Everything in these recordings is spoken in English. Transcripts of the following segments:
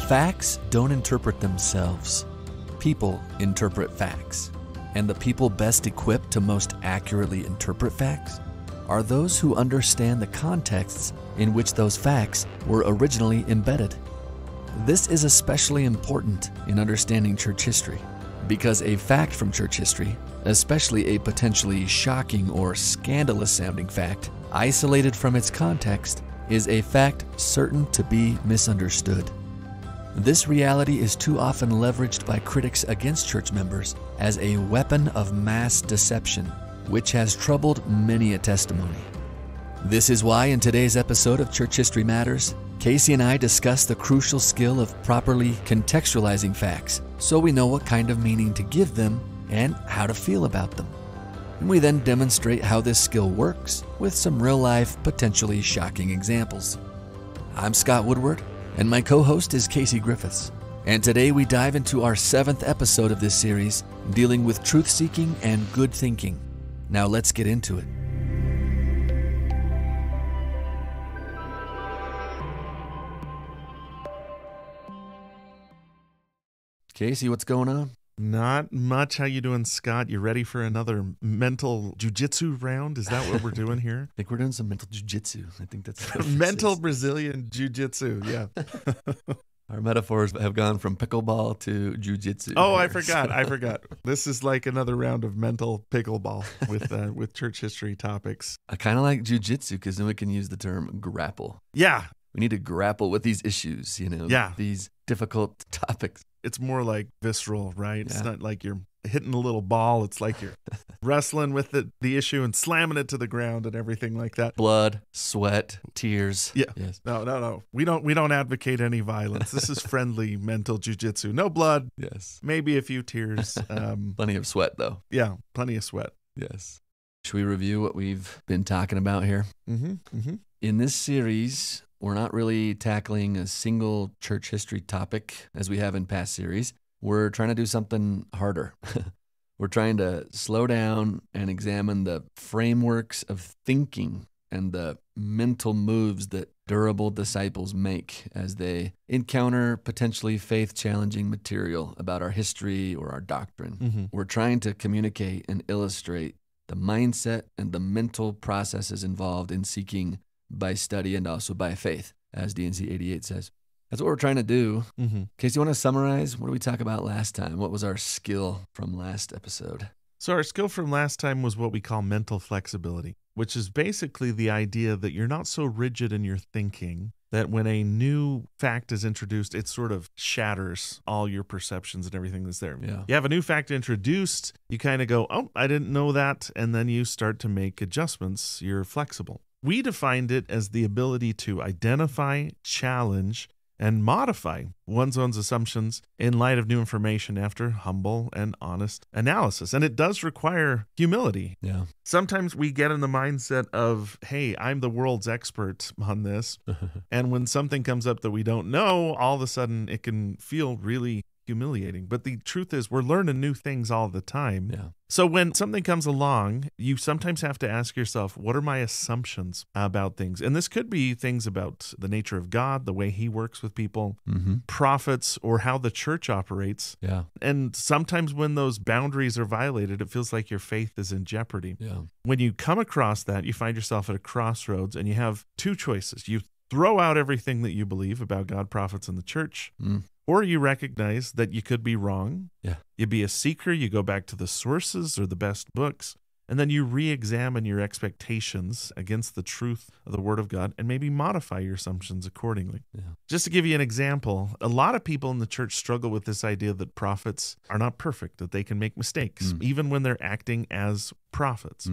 Facts don't interpret themselves. People interpret facts. And the people best equipped to most accurately interpret facts are those who understand the contexts in which those facts were originally embedded. This is especially important in understanding church history, because a fact from church history, especially a potentially shocking or scandalous-sounding fact, isolated from its context, is a fact certain to be misunderstood. This reality is too often leveraged by critics against church members as a weapon of mass deception, which has troubled many a testimony. This is why in today's episode of Church History Matters, Casey and I discuss the crucial skill of properly contextualizing facts so we know what kind of meaning to give them and how to feel about them. And we then demonstrate how this skill works with some real-life, potentially shocking examples. I'm Scott Woodward, and my co-host is Casey Griffiths. And today we dive into our 7th episode of this series, dealing with truth-seeking and good thinking. Now let's get into it. Casey, what's going on? Not much. How you doing, Scott? You ready for another mental jujitsu round? Is that what we're doing here? I think we're doing some mental jujitsu. I think that's what mental Brazilian jujitsu. Yeah. Our metaphors have gone from pickleball to jujitsu. Oh, I forgot. This is like another round of mental pickleball with church history topics. I kind of like jujitsu because then we can use the term grapple. Yeah. We need to grapple with these issues, these difficult topics. It's more like visceral, right? Yeah. It's not like you're hitting a little ball. It's like you're wrestling with the issue and slamming it to the ground and everything like that. Blood, sweat, tears. Yeah. Yes. No. We don't advocate any violence. This is friendly mental jujitsu. No blood. Yes. Maybe a few tears. Plenty of sweat, though. Yeah, plenty of sweat. Yes. Should we review what we've been talking about here? In this series, we're not really tackling a single church history topic as we have in past series. We're trying to do something harder. We're trying to slow down and examine the frameworks of thinking and the mental moves that durable disciples make as they encounter potentially faith-challenging material about our history or our doctrine. We're trying to communicate and illustrate the mindset and the mental processes involved in seeking by study and also by faith, as D&C 88 says. That's what we're trying to do. Casey, you want to summarize? What did we talk about last time? What was our skill from last episode? So our skill from last time was what we call mental flexibility, which is basically the idea that you're not so rigid in your thinking that when a new fact is introduced, it sort of shatters all your perceptions and everything that's there. Yeah. You have a new fact introduced, you kind of go, oh, I didn't know that, and then you start to make adjustments. You're flexible. We defined it as the ability to identify, challenge, and modify one's own assumptions in light of new information after humble and honest analysis. And it does require humility. Yeah. Sometimes we get in the mindset of, hey, I'm the world's expert on this. And when something comes up that we don't know, all of a sudden it can feel really humiliating. But the truth is we're learning new things all the time. Yeah. So when something comes along, you sometimes have to ask yourself, what are my assumptions about things? And this could be things about the nature of God, the way he works with people, prophets, or how the church operates. Yeah. And sometimes when those boundaries are violated, it feels like your faith is in jeopardy. Yeah. When you come across that, you find yourself at a crossroads and you have two choices. You throw out everything that you believe about God, prophets, and the church. Or you recognize that you could be wrong. Yeah. You be a seeker, you go back to the sources or the best books, and then you re-examine your expectations against the truth of the Word of God and maybe modify your assumptions accordingly. Yeah. Just to give you an example, a lot of people in the church struggle with this idea that prophets are not perfect, that they can make mistakes, even when they're acting as prophets.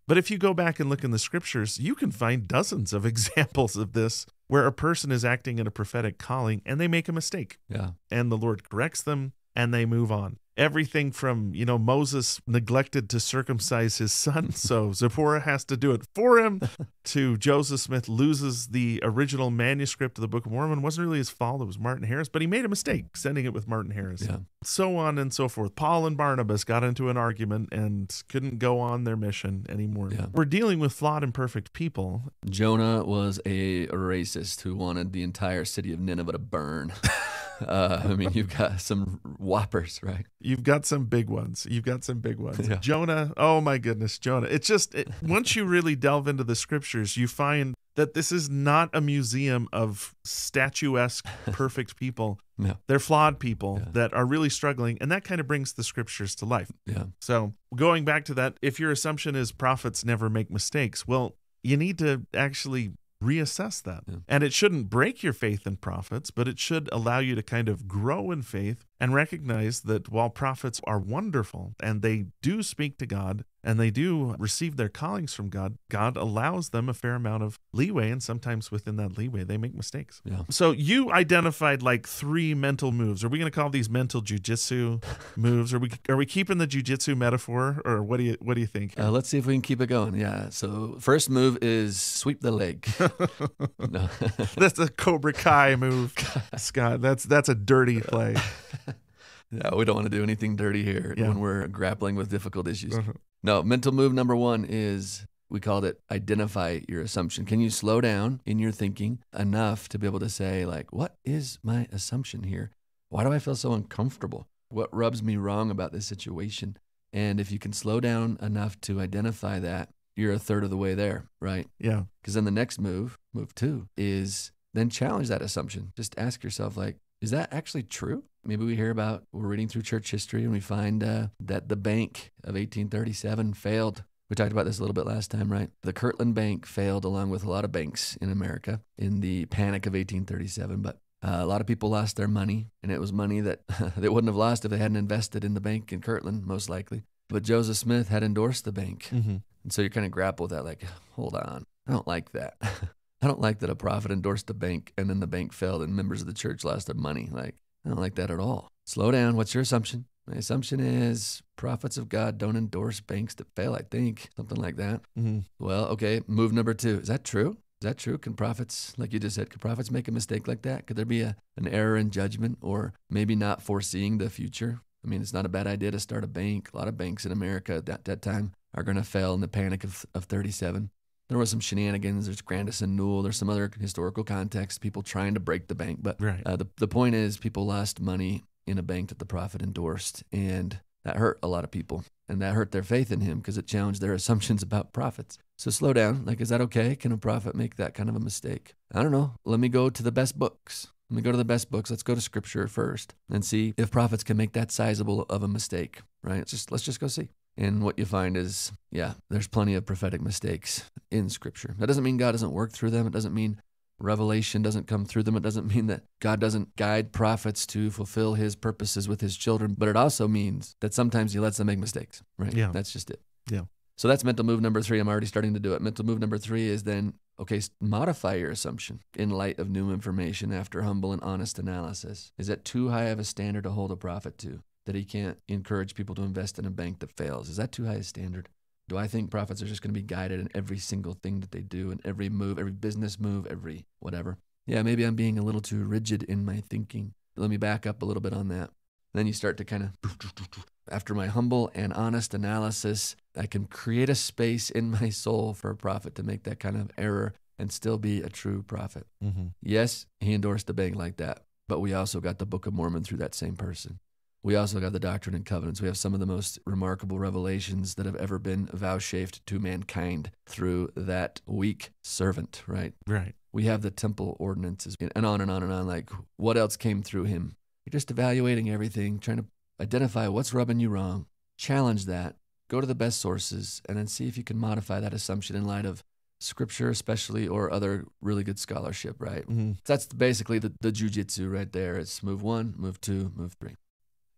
But if you go back and look in the scriptures, you can find dozens of examples of this where a person is acting in a prophetic calling and they make a mistake. Yeah. And the Lord corrects them and they move on. Everything from, Moses neglected to circumcise his son, so Zipporah has to do it for him, to Joseph Smith loses the original manuscript of the Book of Mormon. It wasn't really his fault, it was Martin Harris, but he made a mistake sending it with Martin Harris. Yeah. So on and so forth. Paul and Barnabas got into an argument and couldn't go on their mission anymore. Yeah. We're dealing with flawed and perfect people. Jonah was a racist who wanted the entire city of Nineveh to burn. I mean, you've got some whoppers, right? You've got some big ones. Yeah. Jonah, oh my goodness, Jonah. It's just, once you really delve into the scriptures, you find that this is not a museum of statuesque, perfect people. No. They're flawed people that are really struggling, and that kind of brings the scriptures to life. Yeah. So going back to that, if your assumption is prophets never make mistakes, well, you need to actually reassess that. Yeah. And it shouldn't break your faith in prophets, but it should allow you to kind of grow in faith and recognize that while prophets are wonderful and they do speak to God and they do receive their callings from God, God allows them a fair amount of leeway, and sometimes within that leeway, they make mistakes. Yeah. So you identified like 3 mental moves. Are we going to call these mental jujitsu moves? Are we keeping the jujitsu metaphor, or what do you think? Let's see if we can keep it going. Yeah. So first move is sweep the leg. No. That's a Cobra Kai move, Scott. That's a dirty play. Yeah, we don't want to do anything dirty here when we're grappling with difficult issues. No, mental move number 1 is, we called it identify your assumption. Can you slow down in your thinking enough to be able to say, like, what is my assumption here? Why do I feel so uncomfortable? What rubs me wrong about this situation? And if you can slow down enough to identify that, you're a third of the way there, right? Yeah. Because then the next move 2, is then challenge that assumption. Just ask yourself, like, is that actually true? Maybe we're reading through church history and we find that the bank of 1837 failed. We talked about this a little bit last time, right? The Kirtland Bank failed along with a lot of banks in America in the panic of 1837. But a lot of people lost their money, and it was money that they wouldn't have lost if they hadn't invested in the bank in Kirtland, most likely. But Joseph Smith had endorsed the bank. Mm-hmm. And so you kind of grapple with that, like, hold on, I don't like that. I don't like that a prophet endorsed a bank and then the bank failed and members of the church lost their money. Like, I don't like that at all. Slow down. What's your assumption? My assumption is prophets of God don't endorse banks that fail, I think. Something like that. Mm-hmm. Well, okay, move number 2. Is that true? Is that true? Can prophets, like you just said, could prophets make a mistake like that? Could there be an error in judgment, or maybe not foreseeing the future? I mean, it's not a bad idea to start a bank. A lot of banks in America at that time are going to fail in the panic of 37. There was some shenanigans. There's Grandison Newell. There's some other historical context, people trying to break the bank. But Right. The point is, people lost money in a bank that the prophet endorsed, and that hurt a lot of people. And that hurt their faith in him because it challenged their assumptions about prophets. So slow down. Like, is that okay? Can a prophet make that kind of a mistake? I don't know. Let me go to the best books. Let's go to Scripture first and see if prophets can make that sizable of a mistake, right? Let's just go see. And what you find is, there's plenty of prophetic mistakes in Scripture. That doesn't mean God doesn't work through them. It doesn't mean revelation doesn't come through them. It doesn't mean that God doesn't guide prophets to fulfill his purposes with his children. But it also means that sometimes he lets them make mistakes, right? Yeah. That's just it. Yeah. So that's mental move number 3. I'm already starting to do it. Mental move number 3 is then, okay, modify your assumption in light of new information after humble and honest analysis. Is that too high of a standard to hold a prophet to, that he can't encourage people to invest in a bank that fails? Is that too high a standard? Do I think prophets are just going to be guided in every single thing that they do, in every move, every business move, every whatever? Yeah, maybe I'm being a little too rigid in my thinking. Let me back up a little bit on that. Then you start to kind of, after my humble and honest analysis, I can create a space in my soul for a prophet to make that kind of error and still be a true prophet. Mm-hmm. Yes, he endorsed a bank like that, but we also got the Book of Mormon through that same person. We also got the Doctrine and Covenants. We have some of the most remarkable revelations that have ever been vouchsafed to mankind through that weak servant, right? Right. We have the temple ordinances and on and on and on. Like, what else came through him? You're just evaluating everything, trying to identify what's rubbing you wrong, challenge that, go to the best sources, and then see if you can modify that assumption in light of Scripture especially, or other really good scholarship, right? Mm-hmm. That's basically the jujitsu right there. It's move 1, move 2, move 3.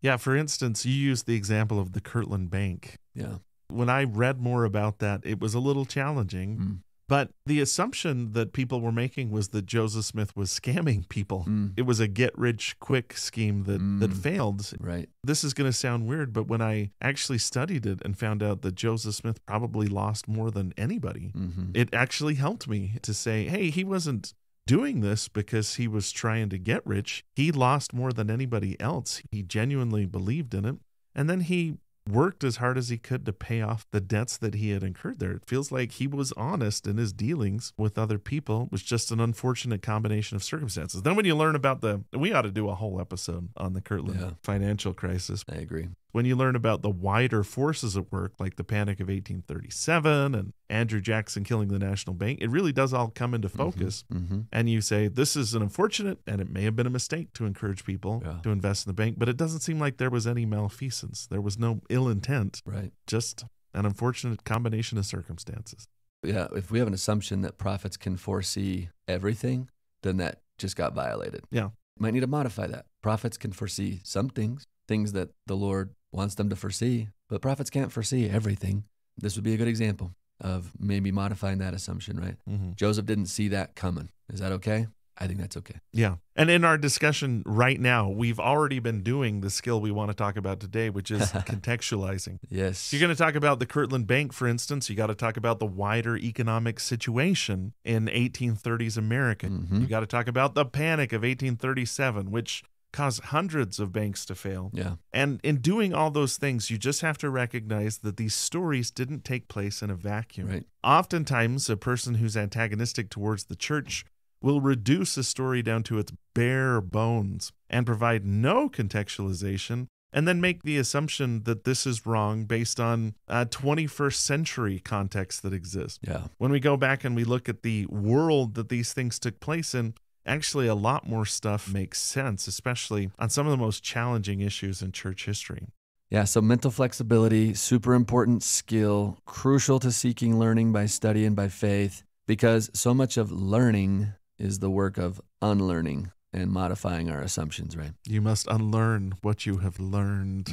Yeah, for instance, you used the example of the Kirtland Bank. Yeah. When I read more about that, it was a little challenging. But the assumption that people were making was that Joseph Smith was scamming people. It was a get-rich-quick scheme that failed. Right. This is going to sound weird, but when I actually studied it and found out that Joseph Smith probably lost more than anybody, it actually helped me to say, hey, he wasn't doing this because he was trying to get rich. He lost more than anybody else. He genuinely believed in it. And then he worked as hard as he could to pay off the debts that he had incurred there. It feels like he was honest in his dealings with other people. It was just an unfortunate combination of circumstances. Then when you learn about we ought to do a whole episode on the Kirtland financial crisis. I agree. When you learn about the wider forces at work, like the Panic of 1837 and Andrew Jackson killing the National Bank, it really does all come into focus. And you say, this is an unfortunate, and it may have been a mistake to encourage people to invest in the bank, but it doesn't seem like there was any malfeasance. There was no ill intent, just an unfortunate combination of circumstances. Yeah, if we have an assumption that prophets can foresee everything, then that just got violated. Yeah. Might need to modify that. Prophets can foresee some things that the Lord wants them to foresee, but prophets can't foresee everything. This would be a good example of maybe modifying that assumption, right? Joseph didn't see that coming. Is that okay? I think that's okay. Yeah. And in our discussion right now, we've already been doing the skill we want to talk about today, which is contextualizing. Yes. You're going to talk about the Kirtland Bank, for instance. You got to talk about the wider economic situation in 1830s America. You got to talk about the Panic of 1837, which caused hundreds of banks to fail. Yeah. And in doing all those things, you just have to recognize that these stories didn't take place in a vacuum. Right. Oftentimes, a person who's antagonistic towards the church will reduce a story down to its bare bones and provide no contextualization, and then make the assumption that this is wrong based on a 21st century context that exists. Yeah. When we go back and we look at the world that these things took place in, actually a lot more stuff makes sense, especially on some of the most challenging issues in church history. Yeah, so mental flexibility, super important skill, crucial to seeking learning by study and by faith, because so much of learning is the work of unlearning and modifying our assumptions, right? You must unlearn what you have learned.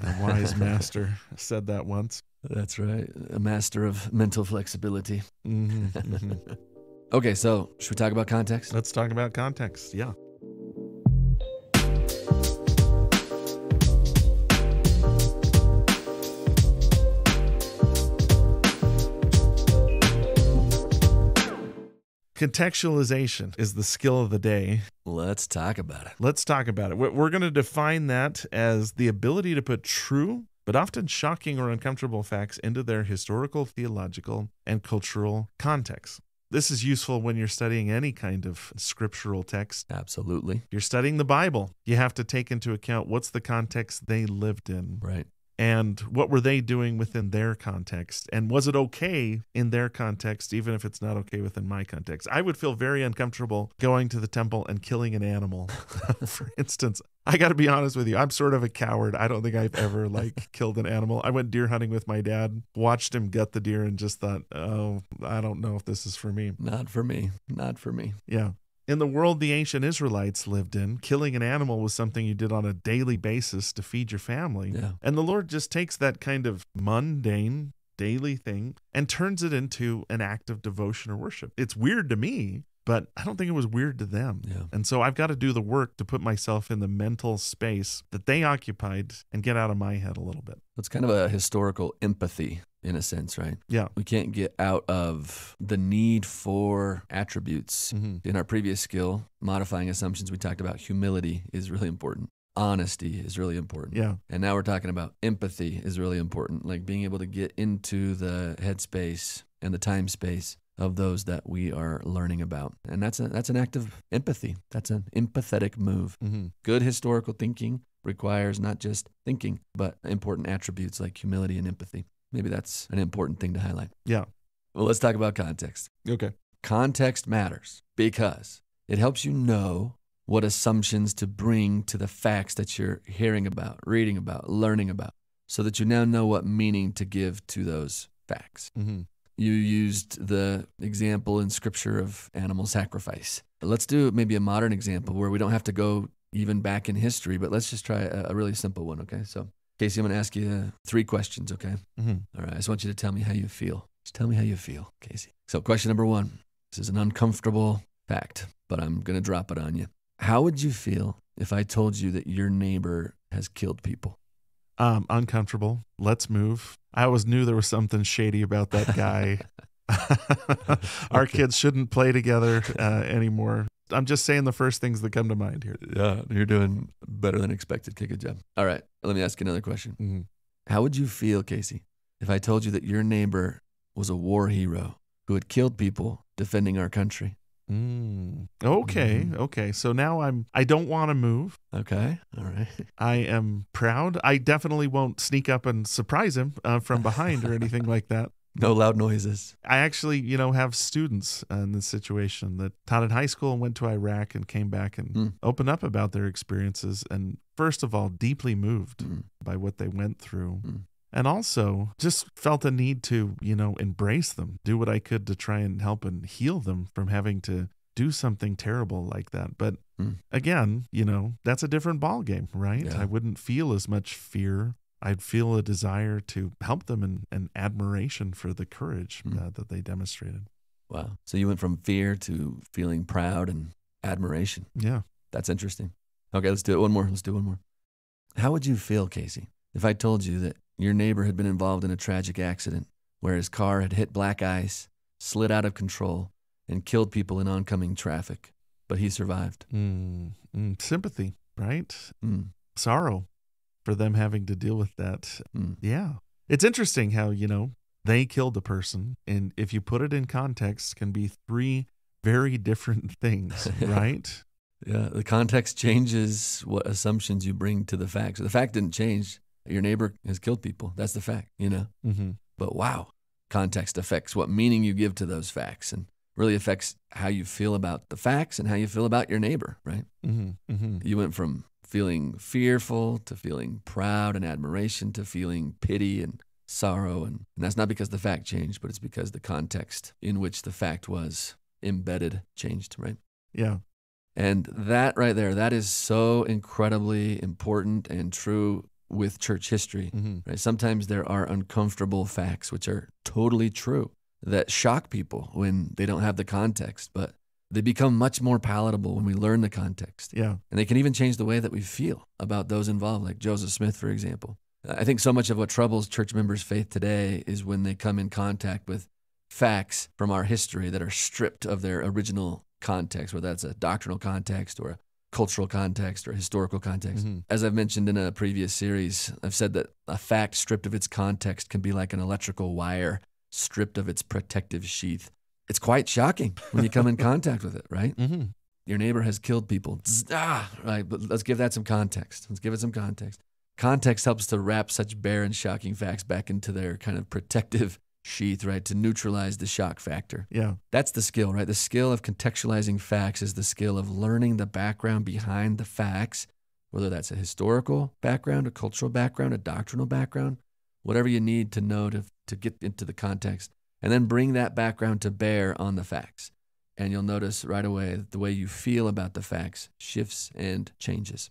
A wise master said that once. That's right. A master of mental flexibility. Okay, so should we talk about context? Let's talk about context, yeah. Contextualization is the skill of the day. Let's talk about it. Let's talk about it. We're going to define that as the ability to put true, but often shocking or uncomfortable facts into their historical, theological, and cultural context. This is useful when you're studying any kind of scriptural text. Absolutely. If you're studying the Bible, you have to take into account what's the context they lived in. Right. And what were they doing within their context? And was it okay in their context, even if it's not okay within my context? I would feel very uncomfortable going to the temple and killing an animal. For instance, I got to be honest with you. I'm sort of a coward. I don't think I've ever killed an animal. I went deer hunting with my dad, watched him gut the deer, and just thought, oh, I don't know if this is for me. Not for me. Not for me. Yeah. In the world the ancient Israelites lived in, killing an animal was something you did on a daily basis to feed your family. Yeah. And the Lord just takes that kind of mundane, daily thing and turns it into an act of devotion or worship. It's weird to me, but I don't think it was weird to them. Yeah. And so I've got to do the work to put myself in the mental space that they occupied and get out of my head a little bit. It's kind of a historical empathy in a sense, right? Yeah. We can't get out of the need for attributes. In our previous skill, modifying assumptions, we talked about humility is really important. Honesty is really important. Yeah. And now we're talking about empathy is really important, like being able to get into the headspace and the time space of those that we are learning about. And that's an act of empathy. That's an empathetic move. Good historical thinking requires not just thinking, but important attributes like humility and empathy. Maybe that's an important thing to highlight. Yeah. Well, let's talk about context. Okay. Context matters because it helps you know what assumptions to bring to the facts that you're hearing about, reading about, learning about, so that you now know what meaning to give to those facts. You used the example in Scripture of animal sacrifice. Let's do maybe a modern example where we don't have to go even back in history, but let's just try a really simple one, okay? So, Casey, I'm going to ask you 3 questions, okay? All right, I just want you to tell me how you feel. Just tell me how you feel, Casey. So question number 1. This is an uncomfortable fact, but I'm going to drop it on you. How would you feel if I told you that your neighbor has killed people? Uncomfortable. Let's move. I always knew there was something shady about that guy. Our kids shouldn't play together anymore. I'm just saying the first things that come to mind here. Yeah, you're doing better than expected. Okay, good job. All right, let me ask you another question. How would you feel, Casey, if I told you that your neighbor was a war hero who had killed people defending our country? Okay. Mhm. Okay. So now I don't want to move. Okay. All right. I am proud. I definitely won't sneak up and surprise him from behind or anything like that. No loud noises. I actually, have students in this situation that taught in high school and went to Iraq and came back and opened up about their experiences. And first of all, deeply moved by what they went through. And also just felt a need to, embrace them, do what I could to try and help and heal them from having to do something terrible like that. But again, that's a different ballgame, right? Yeah. I wouldn't feel as much fear. I'd feel a desire to help them and admiration for the courage that they demonstrated. Wow. So you went from fear to feeling proud and admiration. Yeah. That's interesting. Okay, let's do it one more. How would you feel, Casey, if I told you that your neighbor had been involved in a tragic accident where his car had hit black ice, slid out of control, and killed people in oncoming traffic, but he survived? Sympathy, right? Sorrow for them having to deal with that. Yeah. It's interesting how, they killed a person, and if you put it in context, can be three very different things, right? Yeah, the context changes what assumptions you bring to the fact. So the fact didn't change. Your neighbor has killed people. That's the fact, But wow, context affects what meaning you give to those facts and really affects how you feel about the facts and how you feel about your neighbor, right? You went from feeling fearful to feeling proud and admiration to feeling pity and sorrow. And that's not because the fact changed, but it's because the context in which the fact was embedded changed, right? Yeah. And that right there, that is so incredibly important and true with church history. Right? Sometimes there are uncomfortable facts, which are totally true, that shock people when they don't have the context, but they become much more palatable when we learn the context. Yeah. And they can even change the way that we feel about those involved, like Joseph Smith, for example. I think so much of what troubles church members' faith today is when they come in contact with facts from our history that are stripped of their original context, whether that's a doctrinal context or a cultural context or historical context. As I've mentioned in a previous series, I've said that a fact stripped of its context can be like an electrical wire stripped of its protective sheath. It's quite shocking when you come in contact with it, right? Your neighbor has killed people. Right, but let's give that some context. Let's give it some context. Context helps to wrap such bare and shocking facts back into their kind of protective sheath, right, to neutralize the shock factor. Yeah. That's the skill, right? The skill of contextualizing facts is the skill of learning the background behind the facts, whether that's a historical background, a cultural background, a doctrinal background, whatever you need to know to get into the context, and then bring that background to bear on the facts. And you'll notice right away that the way you feel about the facts shifts and changes.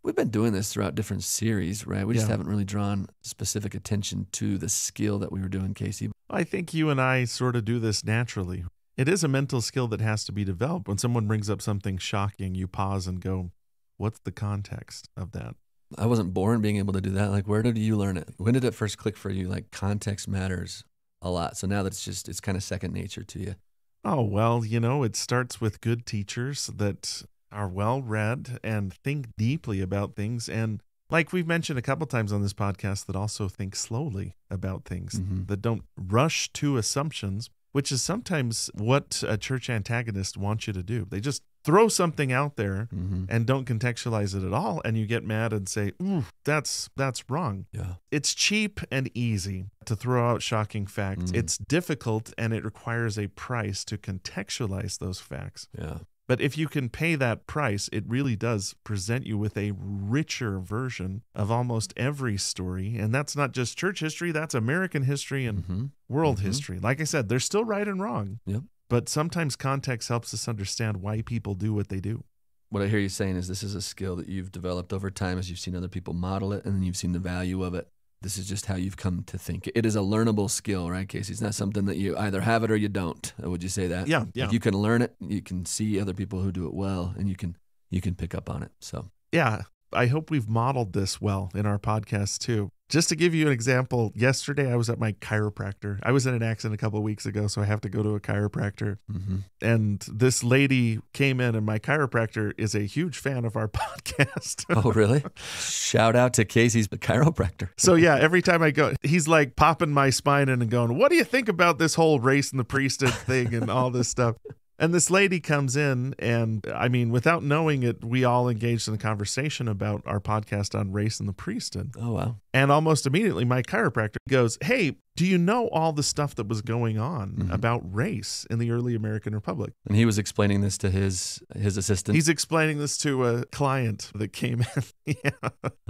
We've been doing this throughout different series, right? We just haven't really drawn specific attention to the skill that we were doing, Casey. I think you and I sort of do this naturally. It is a mental skill that has to be developed. When someone brings up something shocking, you pause and go, what's the context of that? I wasn't born being able to do that. Like, where did you learn it? When did it first click for you? Like, context matters a lot. So now that it's kind of second nature to you. Oh, well, it starts with good teachers that are well-read and think deeply about things. And like we've mentioned a couple times on this podcast, that also think slowly about things, that don't rush to assumptions, which is sometimes what a church antagonist wants you to do. They just throw something out there and don't contextualize it at all. And you get mad and say, ooh, that's wrong. Yeah. It's cheap and easy to throw out shocking facts. It's difficult and it requires a price to contextualize those facts. Yeah. But if you can pay that price, it really does present you with a richer version of almost every story. And that's not just church history, that's American history and world history. Like I said, they're still right and wrong. Yep. But sometimes context helps us understand why people do what they do. What I hear you saying is this is a skill that you've developed over time as you've seen other people model it, and then you've seen the value of it. This is just how you've come to think. It is a learnable skill, right, Casey? It's not something that you either have it or you don't. Would you say that? Yeah. Like you can learn it, you can see other people who do it well, and you can pick up on it. So yeah, I hope we've modeled this well in our podcast too. Just to give you an example, yesterday I was at my chiropractor. I was in an accident a couple of weeks ago, so I have to go to a chiropractor. Mm-hmm. And this lady came in, and my chiropractor is a huge fan of our podcast. Oh, really? Shout out to Casey's chiropractor. So yeah, every time I go, he's like popping my spine in and going, "What do you think about this whole race and the priesthood thing and all this stuff?" And this lady comes in, and I mean, without knowing it, we all engaged in a conversation about our podcast on race and the priesthood. Oh, wow. And almost immediately, my chiropractor goes, "Hey, do you know all the stuff that was going on about race in the early American Republic?" And he was explaining this to his assistant. He's explaining this to a client that came in. Yeah.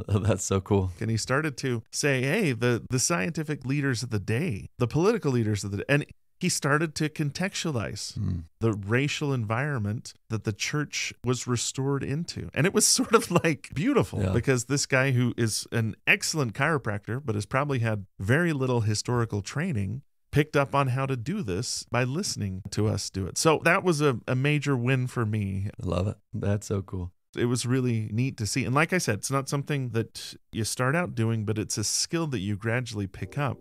Oh, that's so cool. And he started to say, hey, the scientific leaders of the day, the political leaders of the day, and he started to contextualize the racial environment that the church was restored into. And it was sort of like beautiful because this guy who is an excellent chiropractor, but has probably had very little historical training, picked up on how to do this by listening to us do it. So that was a major win for me. I love it. That's so cool. It was really neat to see. And like I said, it's not something that you start out doing, but it's a skill that you gradually pick up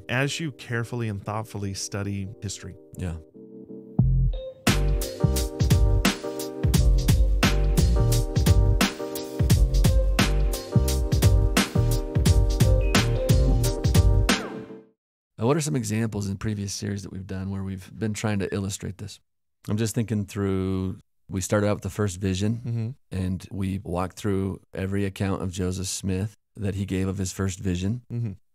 as you carefully and thoughtfully study history. Yeah. What are some examples in previous series that we've done where we've been trying to illustrate this? I'm just thinking through. We started out with the first vision, and we walked through every account of Joseph Smith that he gave of his first vision.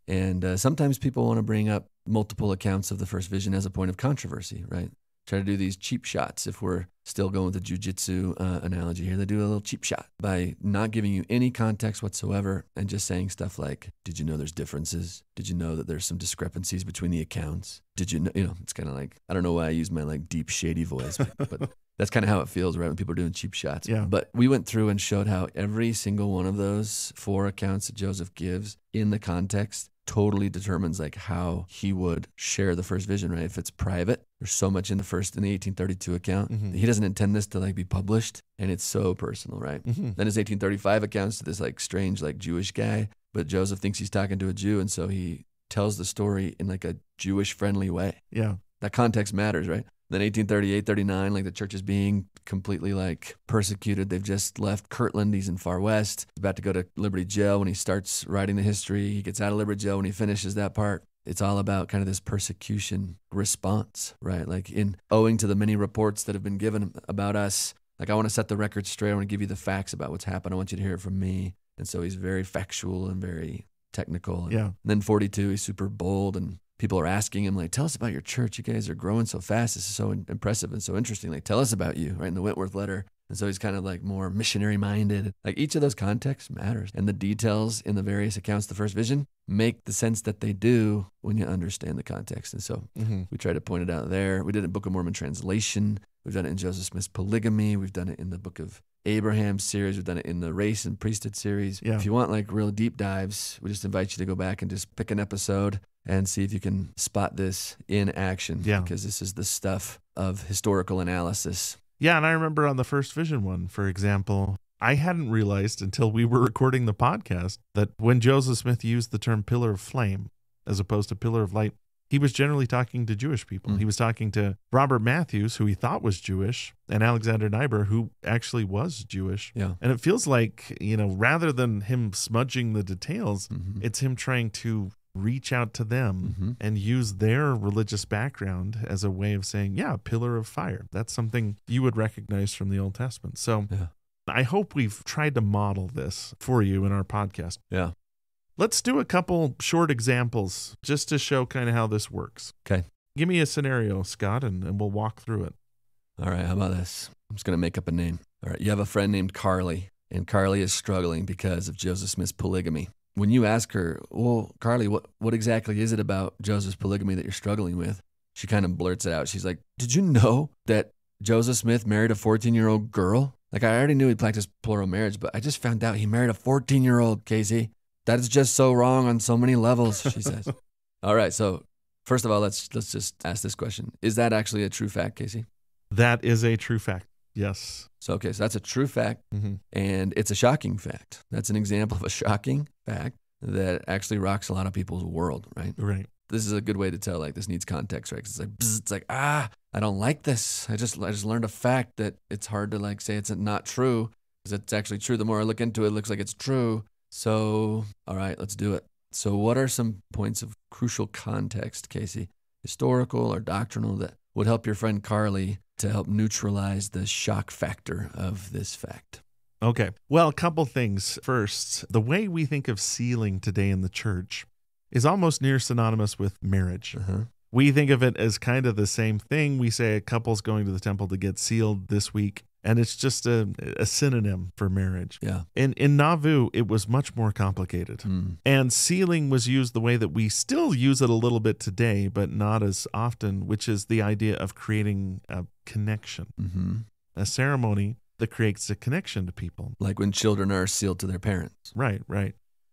And sometimes people want to bring up multiple accounts of the first vision as a point of controversy, right? Try to do these cheap shots. If we're still going with the jujitsu analogy here, they do a little cheap shot by not giving you any context whatsoever and just saying stuff like, did you know there's differences? Did you know that there's some discrepancies between the accounts? Did you know, it's kind of like, I don't know why I use my like deep, shady voice, but that's kind of how it feels, right? When people are doing cheap shots. Yeah. But we went through and showed how every single one of those 4 accounts that Joseph gives in the context totally determines like how he would share the first vision, right? If it's private, there's so much in the 1832 account. He doesn't intend this to like be published, and it's so personal, right? Then his 1835 accounts to this like strange like Jewish guy, but Joseph thinks he's talking to a Jew, and so he tells the story in like a Jewish friendly way. Yeah. That context matters, right? Then 1838, 39, like the church is being completely like persecuted. They've just left Kirtland. He's in Far West. He's about to go to Liberty Jail. When he starts writing the history, he gets out of Liberty Jail. When he finishes that part, it's all about kind of this persecution response, right? Like in owing to the many reports that have been given about us, like I want to set the record straight. I want to give you the facts about what's happened. I want you to hear it from me. And so he's very factual and very technical. And then 42, he's super bold, and people are asking him, like, tell us about your church. You guys are growing so fast. This is so impressive and so interesting. Like, tell us about you, right? In the Whitworth letter. And so he's kind of like more missionary minded. Like each of those contexts matters. And the details in the various accounts of the first vision make the sense that they do when you understand the context. And so we try to point it out there. We did it in Book of Mormon translation. We've done it in Joseph Smith's polygamy. We've done it in the Book of Abraham series. We've done it in the race and priesthood series. Yeah. If you want like real deep dives, we just invite you to go back and just pick an episode and see if you can spot this in action. Yeah. Because this is the stuff of historical analysis. Yeah, and I remember on the first vision one, for example, I hadn't realized until we were recording the podcast that when Joseph Smith used the term pillar of flame as opposed to pillar of light, he was generally talking to Jewish people. He was talking to Robert Matthews, who he thought was Jewish, and Alexander Niebuhr, who actually was Jewish. Yeah. And it feels like, rather than him smudging the details, it's him trying to reach out to them and use their religious background as a way of saying, yeah, pillar of fire. That's something you would recognize from the Old Testament. So I hope we've tried to model this for you in our podcast. Yeah. Let's do a couple short examples just to show kind of how this works. Okay. Give me a scenario, Scott, and we'll walk through it. All right. How about this? I'm just going to make up a name. All right. You have a friend named Carly, and Carly is struggling because of Joseph Smith's polygamy. When you ask her, well, Carly, what exactly is it about Joseph's polygamy that you're struggling with? She kind of blurts it out. She's like, did you know that Joseph Smith married a 14-year-old girl? Like, I already knew he practiced plural marriage, but I just found out he married a 14-year-old, Casey. That is just so wrong on so many levels, she says. All right, so first of all, let's just ask this question. Is that actually a true fact, Casey? That is a true fact, yes. So that's a true fact, and it's a shocking fact. That's an example of a shocking fact that actually rocks a lot of people's world, right? Right. This is a good way to tell, like, this needs context, right? 'Cause it's like, bzz, it's like, I don't like this. I just learned a fact that it's hard to like say it's not true because it's actually true. The more I look into it, it looks like it's true. So, all right, let's do it. So what are some points of crucial context, Casey, historical or doctrinal, that would help your friend Carly to help neutralize the shock factor of this fact? Okay. Well, a couple things. First, the way we think of sealing today in the church is almost near synonymous with marriage. We think of it as kind of the same thing. We say a couple's going to the temple to get sealed this week, and it's just a synonym for marriage. Yeah. In Nauvoo, it was much more complicated. And sealing was used the way that we still use it a little bit today, but not as often, which is the idea of creating a connection, a ceremony that creates a connection to people. Like when children are sealed to their parents. Right.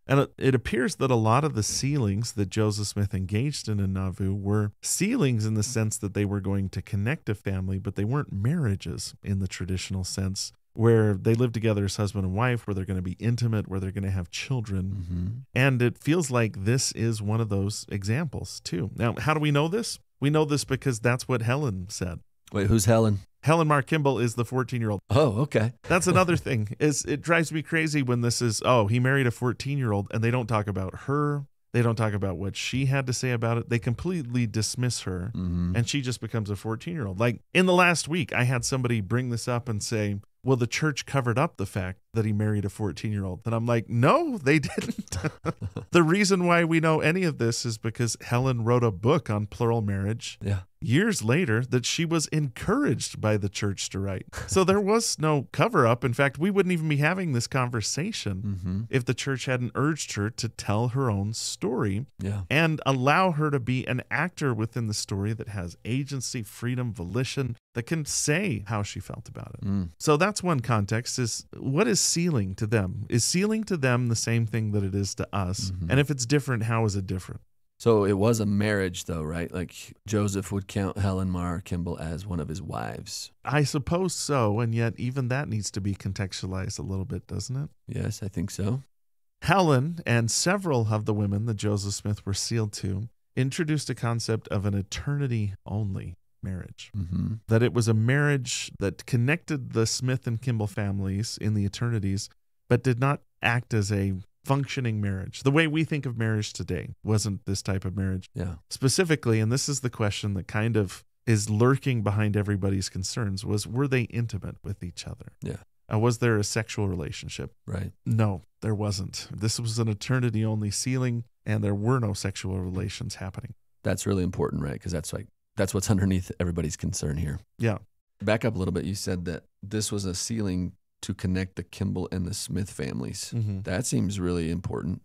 And it appears that a lot of the sealings that Joseph Smith engaged in Nauvoo were sealings in the sense that they were going to connect a family, but they weren't marriages in the traditional sense, where they live together as husband and wife, where they're going to be intimate, where they're going to have children. And it feels like this is one of those examples too. Now, how do we know this? We know this because that's what Helen said. Wait, who's Helen? Helen Mar Kimball is the 14-year-old. Oh, okay. That's another thing. It drives me crazy when this is, he married a 14-year-old, and they don't talk about her. They don't talk about what she had to say about it. They completely dismiss her, and she just becomes a 14-year-old. Like in the last week, I had somebody bring this up and say, well, the church covered up the fact that he married a 14-year-old. And I'm like, no, they didn't. The reason why we know any of this is because Helen wrote a book on plural marriage years later that she was encouraged by the church to write. So there was no cover up. In fact, we wouldn't even be having this conversation if the church hadn't urged her to tell her own story and allow her to be an actor within the story that has agency, freedom, volition, that can say how she felt about it. So that's one context, is what is sealing to them? Is sealing to them the same thing that it is to us? And if it's different, how is it different? So it was a marriage, though, right? Like Joseph would count Helen Mar Kimball as one of his wives. I suppose so, and yet even that needs to be contextualized a little bit, doesn't it? Yes, I think so. Helen and several of the women that Joseph Smith were sealed to introduced a concept of an eternity-only marriage. That it was a marriage that connected the Smith and Kimball families in the eternities, but did not act as a functioning marriage. The way we think of marriage today wasn't this type of marriage. Specifically, and this is the question that kind of is lurking behind everybody's concerns, were they intimate with each other? Was there a sexual relationship? Right. No, there wasn't. This was an eternity-only sealing, and there were no sexual relations happening. That's really important, right? Because that's what's underneath everybody's concern here. Back up a little bit. You said that this was a sealing to connect the Kimball and the Smith families. That seems really important.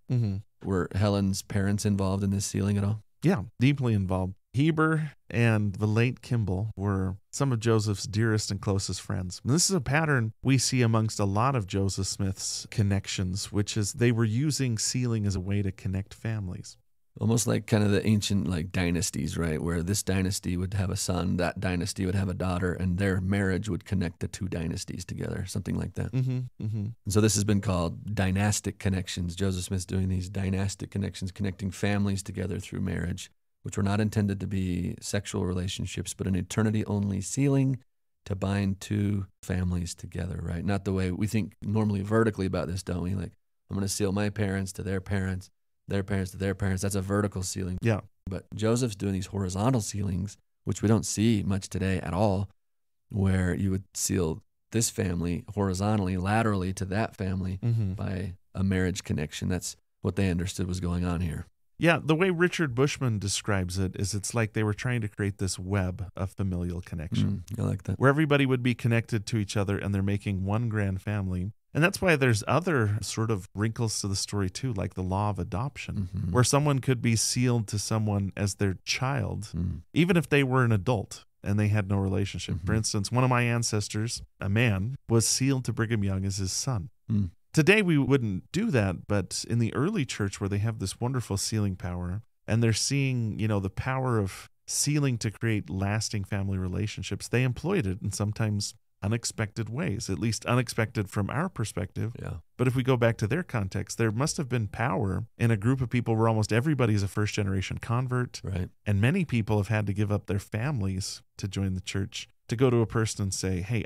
Were Helen's parents involved in this sealing at all? Yeah, deeply involved. Heber and the late Kimball were some of Joseph's dearest and closest friends. And this is a pattern we see amongst a lot of Joseph Smith's connections, which is they were using sealing as a way to connect families. Almost like kind of the ancient like dynasties, right? Where this dynasty would have a son, that dynasty would have a daughter, and their marriage would connect the two dynasties together, something like that. And so this has been called dynastic connections. Joseph Smith's doing these dynastic connections, connecting families together through marriage, which were not intended to be sexual relationships, but an eternity-only sealing to bind two families together, right? Not the way we think normally vertically about this, don't we? Like, I'm going to seal my parents to their parents, their parents to their parents. That's a vertical sealing. But Joseph's doing these horizontal sealings, which we don't see much today at all, where you would seal this family horizontally, laterally to that family by a marriage connection. That's what they understood was going on here. Yeah, the way Richard Bushman describes it is it's like they were trying to create this web of familial connection. I like that. Where everybody would be connected to each other and they're making one grand family. And that's why there's other sort of wrinkles to the story too, like the law of adoption, where someone could be sealed to someone as their child, even if they were an adult and they had no relationship. For instance, one of my ancestors, a man, was sealed to Brigham Young as his son. Today we wouldn't do that, but in the early church where they have this wonderful sealing power, and they're seeing, the power of sealing to create lasting family relationships, they employed it, and sometimes unexpected ways, at least unexpected from our perspective. Yeah. But if we go back to their context, there must have been power in a group of people where almost everybody is a first-generation convert. Right. And many people have had to give up their families to join the church, to go to a person and say, hey,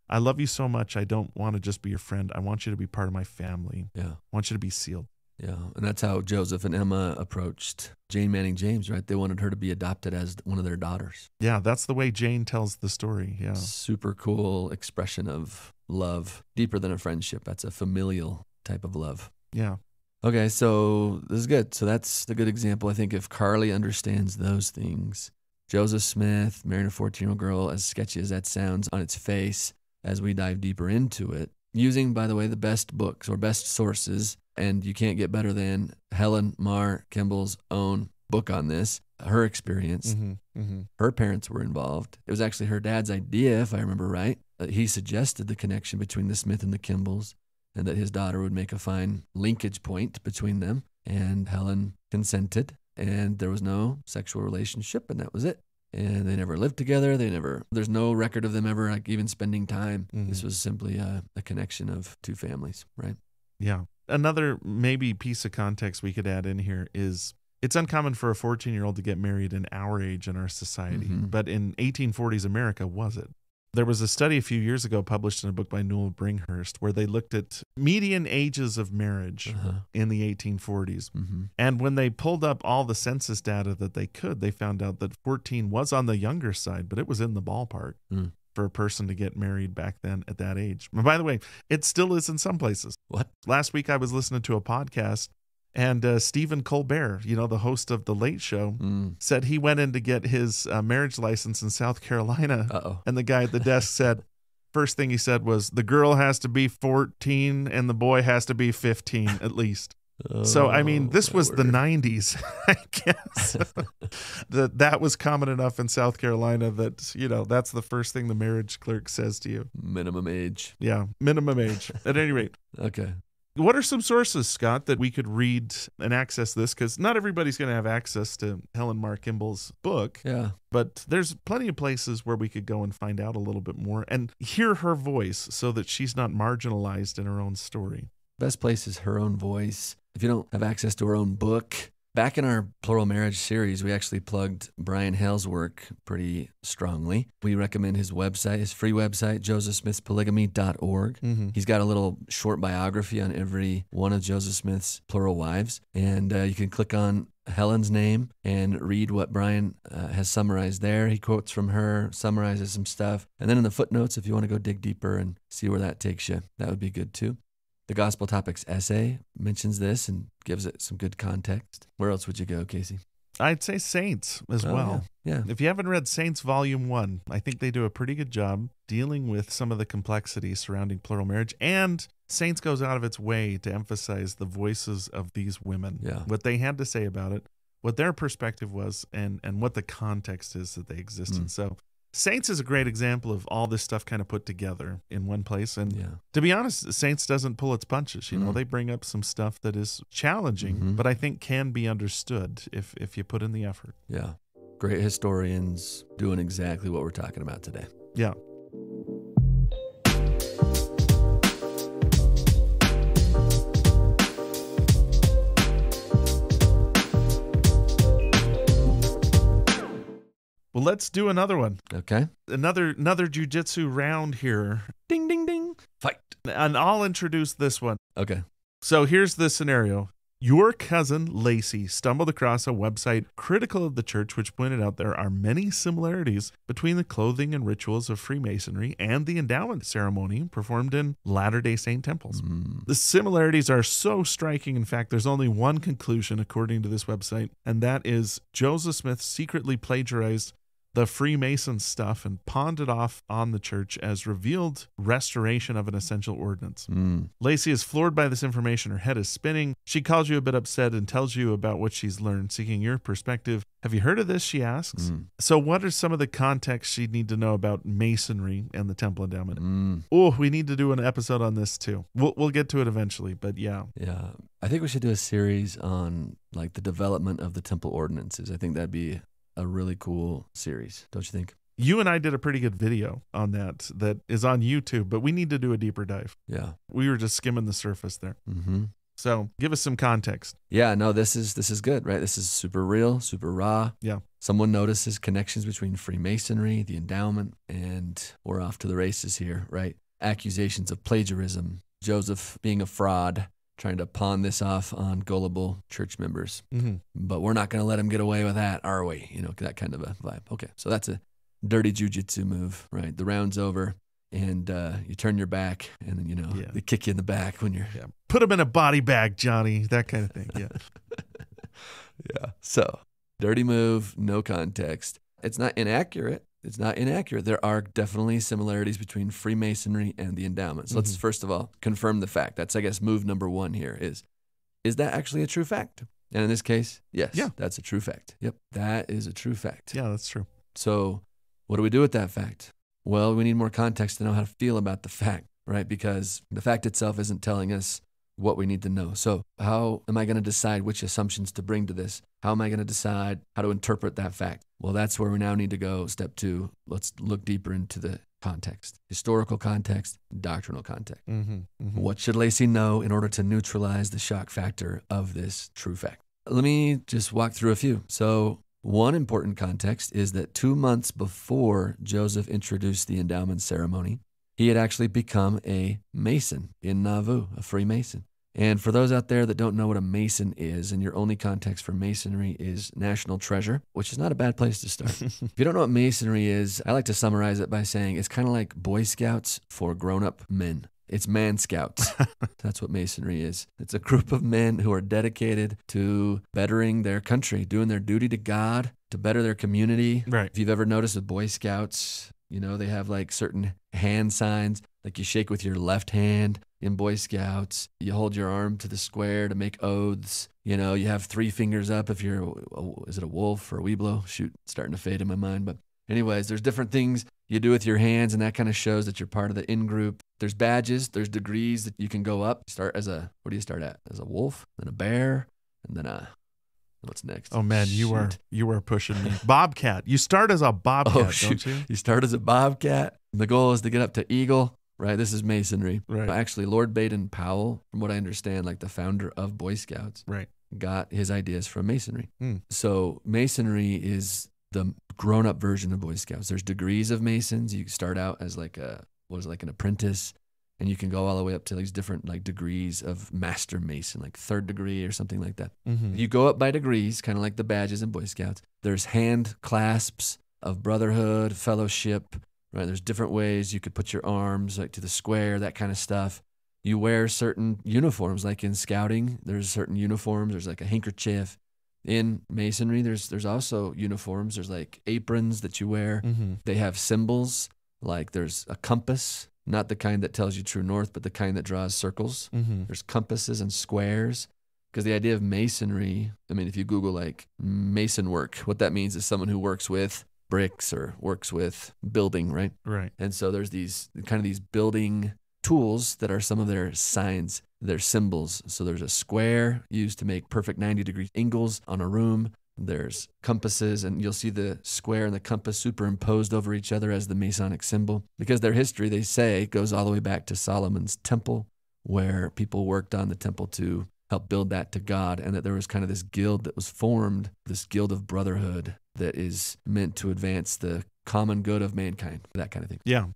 I love you so much. I don't want to just be your friend. I want you to be part of my family. Yeah. I want you to be sealed. Yeah. And that's how Joseph and Emma approached Jane Manning James, right? They wanted her to be adopted as one of their daughters. Yeah, that's the way Jane tells the story. Yeah. Super cool expression of love, deeper than a friendship. That's a familial type of love. Yeah. Okay, so this is good. So that's the good example. I think if Carly understands those things, Joseph Smith marrying a 14-year-old girl, as sketchy as that sounds on its face, as we dive deeper into it, using, by the way, the best books or best sources, and you can't get better than Helen Mar Kimball's own book on this, her experience. Her parents were involved. It was actually her dad's idea, if I remember right. He suggested the connection between the Smith and the Kimballs, and that his daughter would make a fine linkage point between them. And Helen consented, and there was no sexual relationship, and that was it. And they never lived together. There's no record of them ever like even spending time. This was simply a connection of two families, right? Yeah. Another maybe piece of context we could add in here is it's uncommon for a 14-year-old to get married in our age in our society, but in 1840s America, was it? There was a study a few years ago published in a book by Newell Bringhurst where they looked at median ages of marriage in the 1840s. And when they pulled up all the census data that they could, they found out that 14 was on the younger side, but it was in the ballpark for a person to get married back then at that age. And by the way, it still is in some places. What? Last week I was listening to a podcast, and Stephen Colbert, the host of The Late Show, said he went in to get his marriage license in South Carolina. And the guy at the desk said, first thing he said was, the girl has to be 14 and the boy has to be 15 at least. So, I mean, this was the 90s, I guess. that was common enough in South Carolina that, that's the first thing the marriage clerk says to you. Minimum age. Yeah, minimum age. At any rate. Okay. What are some sources, Scott, that we could read and access this? Because not everybody's going to have access to Helen Mar Kimball's book. Yeah. But there's plenty of places where we could go and find out a little bit more and hear her voice so that she's not marginalized in her own story. Best place is her own voice. If you don't have access to her own book, back in our Plural Marriage series, we actually plugged Brian Hale's work pretty strongly. We recommend his website, his free website, josephsmithspolygamy.org. He's got a little short biography on every one of Joseph Smith's plural wives. And you can click on Helen's name and read what Brian has summarized there. He quotes from her, summarizes some stuff. And then in the footnotes, if you want to go dig deeper and see where that takes you, that would be good too. The Gospel Topics essay mentions this and gives it some good context. Where else would you go, Casey? I'd say Saints as well. Yeah. If you haven't read Saints Volume 1, I think they do a pretty good job dealing with some of the complexities surrounding plural marriage. And Saints goes out of its way to emphasize the voices of these women, what they had to say about it, what their perspective was, and what the context is that they exist in. So Saints is a great example of all this stuff kind of put together in one place. And to be honest, Saints doesn't pull its punches. They bring up some stuff that is challenging, but I think can be understood if you put in the effort. Yeah. Great historians doing exactly what we're talking about today. Yeah. Well, let's do another one. Okay. Another jujitsu round here. Ding, ding, ding. Fight. And I'll introduce this one. Okay. So here's the scenario. Your cousin, Lacey, stumbled across a website critical of the church, which pointed out there are many similarities between the clothing and rituals of Freemasonry and the endowment ceremony performed in Latter-day Saint temples. The similarities are so striking. In fact, there's only one conclusion, according to this website, and that is Joseph Smith secretly plagiarized the Freemason stuff and pawned it off on the church as revealed restoration of an essential ordinance. Lacey is floored by this information. Her head is spinning. She calls you a bit upset and tells you about what she's learned, seeking your perspective. Have you heard of this? She asks. So what are some of the context she'd need to know about Masonry and the temple endowment? Oh, we need to do an episode on this too. We'll get to it eventually, but yeah. Yeah. I think we should do a series on like the development of the temple ordinances. I think that'd be a really cool series, don't you think? You and I did a pretty good video on that is on YouTube, but we need to do a deeper dive. Yeah. We were just skimming the surface there. Mm-hmm. So give us some context. Yeah, no, this is good, right? This is super real, super raw. Yeah. Someone notices connections between Freemasonry, the endowment, and we're off to the races here, right? Accusations of plagiarism, Joseph being a fraud, trying to pawn this off on gullible church members. Mm-hmm. But we're not going to let him get away with that, are we? You know, that kind of a vibe. Okay, so that's a dirty jujitsu move, right? The round's over. And you turn your back, and then, you know, they kick you in the back when you're... Yeah. Put him in a body bag, Johnny, that kind of thing, yeah. Yeah. So, dirty move, no context. It's not inaccurate. There are definitely similarities between Freemasonry and the endowment. So let's first of all confirm the fact. That's, I guess, move number one here is that actually a true fact? And in this case, yes, that's a true fact. Yep, that is a true fact. Yeah, that's true. So what do we do with that fact? Well, we need more context to know how to feel about the fact, right? Because the fact itself isn't telling us what we need to know. So how am I going to decide which assumptions to bring to this? How am I going to decide how to interpret that fact? Well, that's where we now need to go. Step two, let's look deeper into the context, historical context, doctrinal context. Mm-hmm, mm-hmm. What should Lacey know in order to neutralize the shock factor of this true fact? Let me just walk through a few. So one important context is that 2 months before Joseph introduced the endowment ceremony, he had actually become a Mason in Nauvoo, a Freemason. And for those out there that don't know what a Mason is, and your only context for Masonry is national treasure, which is not a bad place to start. If you don't know what Masonry is, I like to summarize it by saying it's kind of like Boy Scouts for grown-up men. It's man scouts. That's what Masonry is. It's a group of men who are dedicated to bettering their country, doing their duty to God, to better their community. Right. If you've ever noticed with Boy Scouts, you know, they have like certain hand signs, like you shake with your left hand in Boy Scouts. You hold your arm to the square to make oaths. You know, you have 3 fingers up if you're, is it a wolf or a weeblo? Shoot, it's starting to fade in my mind. But anyways, there's different things you do with your hands, and that kind of shows that you're part of the in-group. There's badges, there's degrees that you can go up. Start as what do you start at? As a wolf, then a bear, and then what's next? Oh man, you are pushing me. Bobcat. You start as a bobcat, don't you? You start as a bobcat. The goal is to get up to eagle, right? This is Masonry. Right. Actually, Lord Baden-Powell, from what I understand, like the founder of Boy Scouts, right, got his ideas from Masonry. So Masonry is the grown-up version of Boy Scouts. There's degrees of Masons. You start out as like an apprentice, and you can go all the way up to these different like degrees of Master Mason, like 3rd degree or something like that. Mm-hmm. You go up by degrees, kind of like the badges in Boy Scouts. There's hand clasps of brotherhood, fellowship, right? There's different ways you could put your arms like to the square, that kind of stuff. You wear certain uniforms, like in scouting, there's certain uniforms. There's like a handkerchief. In Masonry, there's also uniforms. There's like aprons that you wear. Mm-hmm. They have symbols, like there's a compass, not the kind that tells you true north, but the kind that draws circles. Mm-hmm. There's compasses and squares. Because the idea of Masonry, I mean, if you Google like Mason work, what that means is someone who works with bricks or works with building, right? Right. And so there's these building tools that are some of their signs, their symbols. So there's a square used to make perfect 90-degree angles on a room. There's compasses, and you'll see the square and the compass superimposed over each other as the Masonic symbol. Because their history, they say, goes all the way back to Solomon's temple, where people worked on the temple to help build that to God, and that there was kind of this guild that was formed, this guild of brotherhood that is meant to advance the common good of mankind, that kind of thing. Yeah.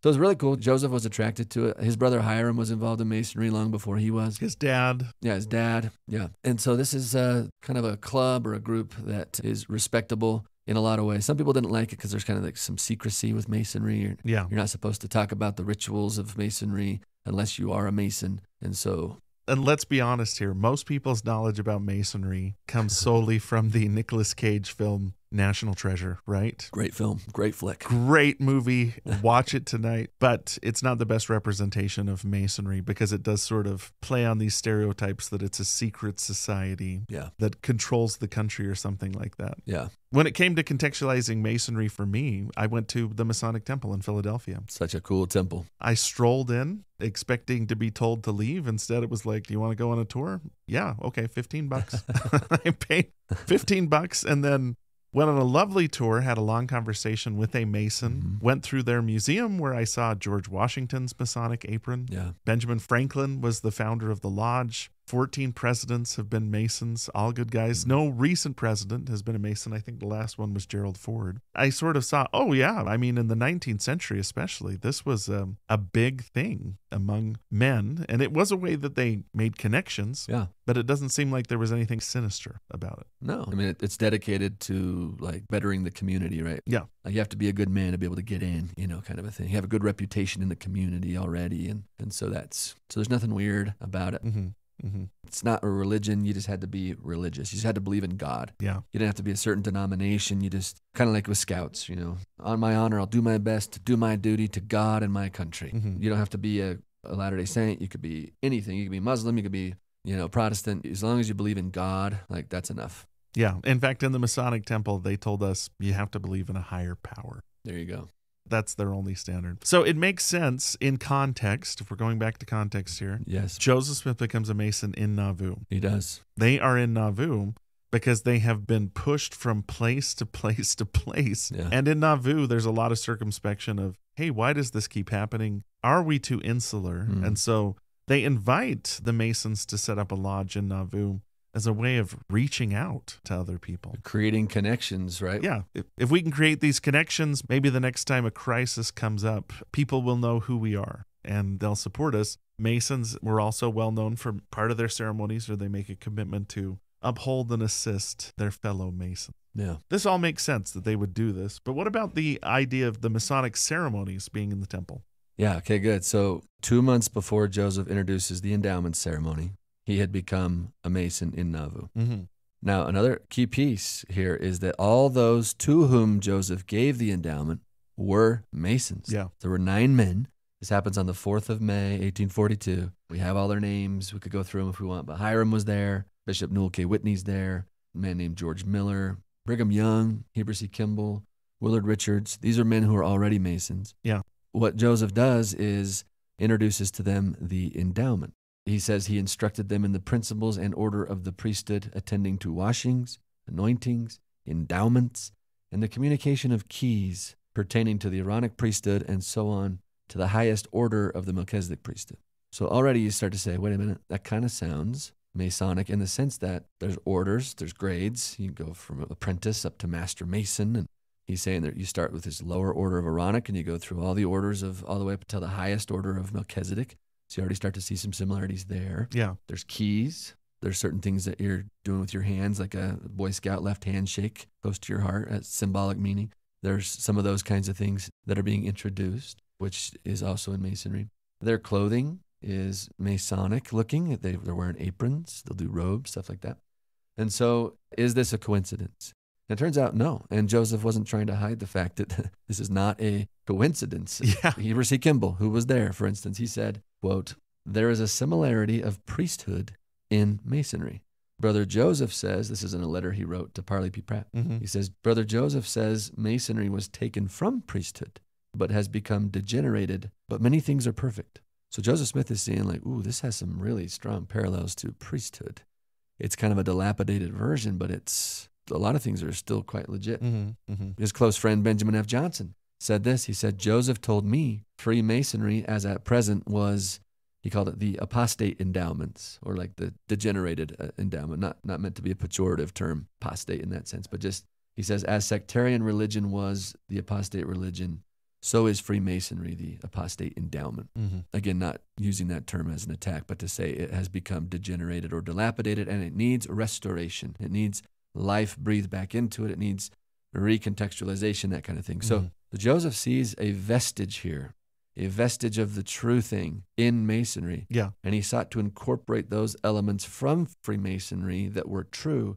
So it was really cool. Joseph was attracted to it. His brother Hiram was involved in Masonry long before he was. His dad. Yeah, his dad. Yeah. And so this is kind of a club or a group that is respectable in a lot of ways. Some people didn't like it because there's kind of like some secrecy with Masonry. Yeah. You're not supposed to talk about the rituals of Masonry unless you are a Mason. And so... And let's be honest here. Most people's knowledge about Masonry comes solely from the Nicolas Cage film National Treasure, right? Great film. Great flick. Great movie. Watch it tonight. But it's not the best representation of Masonry because it does sort of play on these stereotypes that it's a secret society that controls the country or something like that. Yeah. When it came to contextualizing Masonry for me, I went to the Masonic Temple in Philadelphia. Such a cool temple. I strolled in expecting to be told to leave. Instead, it was like, do you want to go on a tour? Yeah. Okay. $15. I paid $15. And then Went on a lovely tour, had a long conversation with a Mason, went through their museum where I saw George Washington's Masonic apron. Yeah. Benjamin Franklin was the founder of the lodge. 14 presidents have been Masons, all good guys. No recent president has been a Mason. I think the last one was Gerald Ford. I sort of saw, oh yeah, I mean, in the 19th century especially, this was a big thing among men. And it was a way that they made connections. Yeah. But it doesn't seem like there was anything sinister about it. No. I mean, it's dedicated to like bettering the community, right? Yeah. Like you have to be a good man to be able to get in, kind of a thing. You have a good reputation in the community already. And so there's nothing weird about it. Mm-hmm. Mm-hmm. It's not a religion. You just had to be religious. You just had to believe in God. Yeah. You didn't have to be a certain denomination. You just kind of like with scouts, on my honor, I'll do my best to do my duty to God and my country. Mm-hmm. You don't have to be a Latter-day Saint. You could be anything. You could be Muslim. You could be, Protestant. As long as you believe in God, like that's enough. Yeah. In fact, in the Masonic temple, they told us you have to believe in a higher power. There you go. That's their only standard. So it makes sense in context, if we're going back to context here. Yes. Joseph Smith becomes a Mason in Nauvoo. He does. They are in Nauvoo because they have been pushed from place to place to place. Yeah. And in Nauvoo, there's a lot of circumspection of, hey, why does this keep happening? Are we too insular? And so they invite the Masons to set up a lodge in Nauvoo as a way of reaching out to other people. Creating connections, right? Yeah. If we can create these connections, maybe the next time a crisis comes up, people will know who we are and they'll support us. Masons were also well known for part of their ceremonies, or they make a commitment to uphold and assist their fellow Masons. Yeah. This all makes sense that they would do this. But what about the idea of the Masonic ceremonies being in the temple? Yeah. Okay, good. So 2 months before Joseph introduces the endowment ceremony, he had become a Mason in Nauvoo. Mm-hmm. Now, another key piece here is that all those to whom Joseph gave the endowment were Masons. Yeah. There were 9 men. This happens on the 4th of May, 1842. We have all their names. We could go through them if we want, but Hiram was there. Bishop Newell K. Whitney's there. A man named George Miller. Brigham Young, Heber C. Kimball, Willard Richards. These are men who are already Masons. Yeah. What Joseph does is introduces to them the endowment. He says he instructed them in the principles and order of the priesthood, attending to washings, anointings, endowments, and the communication of keys pertaining to the Aaronic priesthood and so on to the highest order of the Melchizedek priesthood. So already you start to say, wait a minute, that kind of sounds Masonic in the sense that there's orders, there's grades. You go from apprentice up to master Mason. And he's saying that you start with this lower order of Aaronic and you go through all the orders of all the way up until the highest order of Melchizedek. So you already start to see some similarities there. Yeah. There's keys. There's certain things that you're doing with your hands, like a Boy Scout left hand shake close to your heart. That's symbolic meaning. There's some of those kinds of things that are being introduced, which is also in Masonry. Their clothing is Masonic looking. They're wearing aprons. They'll do robes, stuff like that. And so is this a coincidence? And it turns out no. And Joseph wasn't trying to hide the fact that this is not a coincidence. Yeah. Heber C. Kimball, who was there, for instance, he said, quote, "There is a similarity of priesthood in Masonry." Brother Joseph says, this is in a letter he wrote to Parley P. Pratt. Mm-hmm. He says, Brother Joseph says Masonry was taken from priesthood, but has become degenerated, but many things are perfect. So Joseph Smith is saying like, ooh, this has some really strong parallels to priesthood. It's kind of a dilapidated version, but a lot of things are still quite legit. Mm-hmm. Mm-hmm. His close friend Benjamin F. Johnson said this. He said, Joseph told me Freemasonry as at present was, he called it the apostate endowments, or like the degenerated endowment, not meant to be a pejorative term, apostate in that sense, but just, he says, as sectarian religion was the apostate religion, so is Freemasonry the apostate endowment. Mm-hmm. Again, not using that term as an attack, but to say it has become degenerated or dilapidated, and it needs restoration. It needs life breathed back into it. It needs recontextualization, that kind of thing. So Joseph sees a vestige here, a vestige of the true thing in Masonry. Yeah. And he sought to incorporate those elements from Freemasonry that were true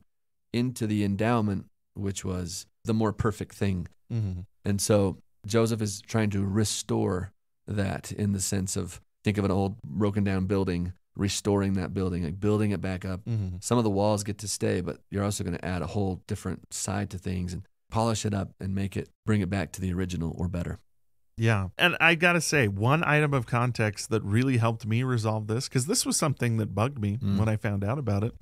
into the endowment, which was the more perfect thing. Mm-hmm. And so Joseph is trying to restore that in the sense of, think of an old broken down building, restoring that building, like building it back up. Mm-hmm. Some of the walls get to stay, but you're also going to add a whole different side to things and polish it up and bring it back to the original or better. Yeah. And I got to say, one item of context that really helped me resolve this, because this was something that bugged me when I found out about it,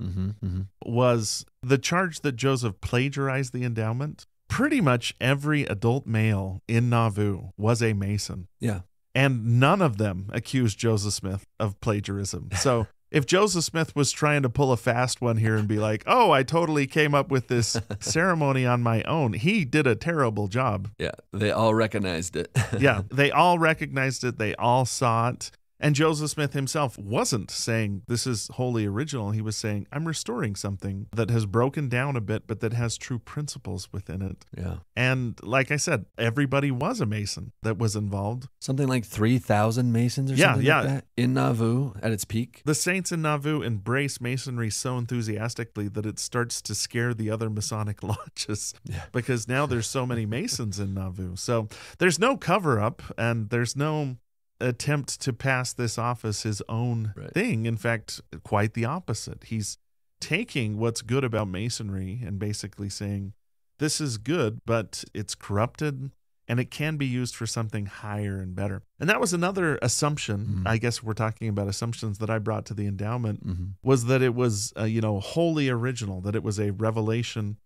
was the charge that Joseph plagiarized the endowment. Pretty much every adult male in Nauvoo was a Mason. Yeah. And none of them accused Joseph Smith of plagiarism. So if Joseph Smith was trying to pull a fast one here and be like, oh, I totally came up with this ceremony on my own, he did a terrible job. Yeah, they all recognized it. Yeah, they all recognized it. They all saw it. And Joseph Smith himself wasn't saying this is wholly original. He was saying, I'm restoring something that has broken down a bit, but that has true principles within it. Yeah. And like I said, everybody was a Mason that was involved. Something like 3,000 Masons or something like that in Nauvoo at its peak. The saints in Nauvoo embrace Masonry so enthusiastically that it starts to scare the other Masonic lodges because now there's so many Masons in Nauvoo. So there's no cover-up and there's no attempt to pass this off as his own thing. In fact, quite the opposite. He's taking what's good about Masonry and basically saying, this is good, but it's corrupted and it can be used for something higher and better. And that was another assumption. I guess we're talking about assumptions that I brought to the endowment, was that it was, wholly original, that it was a revelation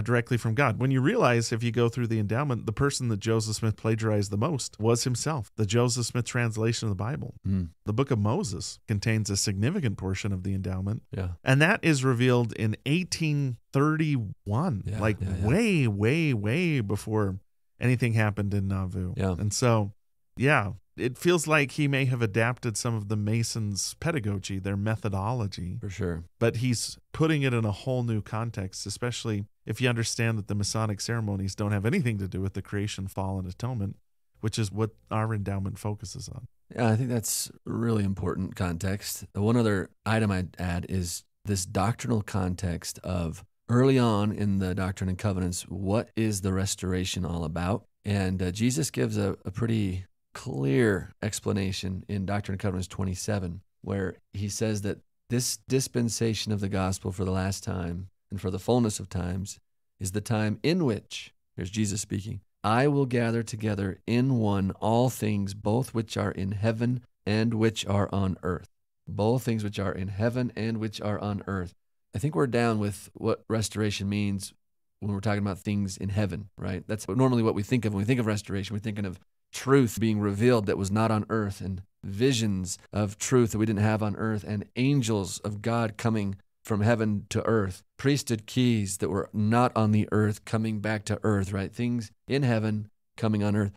directly from God. When you realize, if you go through the endowment, the person that Joseph Smith plagiarized the most was himself. The Joseph Smith translation of the Bible. The book of Moses contains a significant portion of the endowment. And that is revealed in 1831, way, way, way before anything happened in Nauvoo. And so, it feels like he may have adapted some of the Masons' pedagogy, their methodology. For sure. But he's putting it in a whole new context, especially if you understand that the Masonic ceremonies don't have anything to do with the creation, fall, and atonement, which is what our endowment focuses on. Yeah, I think that's really important context. One other item I'd add is this doctrinal context of early on in the Doctrine and Covenants, what is the restoration all about? And Jesus gives a pretty clear explanation in Doctrine and Covenants 27, where he says that this dispensation of the gospel for the last time and for the fullness of times is the time in which, here's Jesus speaking, I will gather together in one all things, both which are in heaven and which are on earth. Both things which are in heaven and which are on earth. I think we're down with what restoration means when we're talking about things in heaven, right? That's normally what we think of when we think of restoration. We're thinking of truth being revealed that was not on earth, and visions of truth that we didn't have on earth, and angels of God coming from heaven to earth, priesthood keys that were not on the earth coming back to earth, right? Things in heaven coming on earth.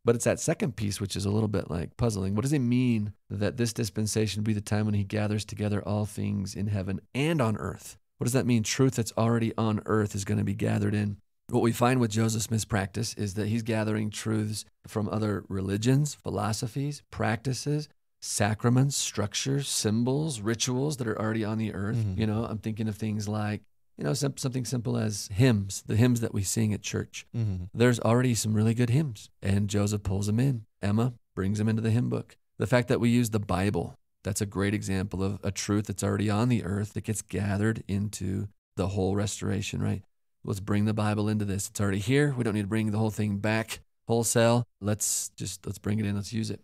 But it's that second piece which is a little bit like puzzling. What does it mean that this dispensation will be the time when he gathers together all things in heaven and on earth? What does that mean? Truth that's already on earth is going to be gathered in. What we find with Joseph Smith's practice is that he's gathering truths from other religions, philosophies, practices, sacraments, structures, symbols, rituals that are already on the earth. I'm thinking of things like, something simple as hymns, the hymns that we sing at church. There's already some really good hymns, and Joseph pulls them in. Emma brings them into the hymn book. The fact that we use the Bible, that's a great example of a truth that's already on the earth that gets gathered into the whole restoration, right? Let's bring the Bible into this. It's already here. We don't need to bring the whole thing back wholesale. Let's bring it in. Let's use it.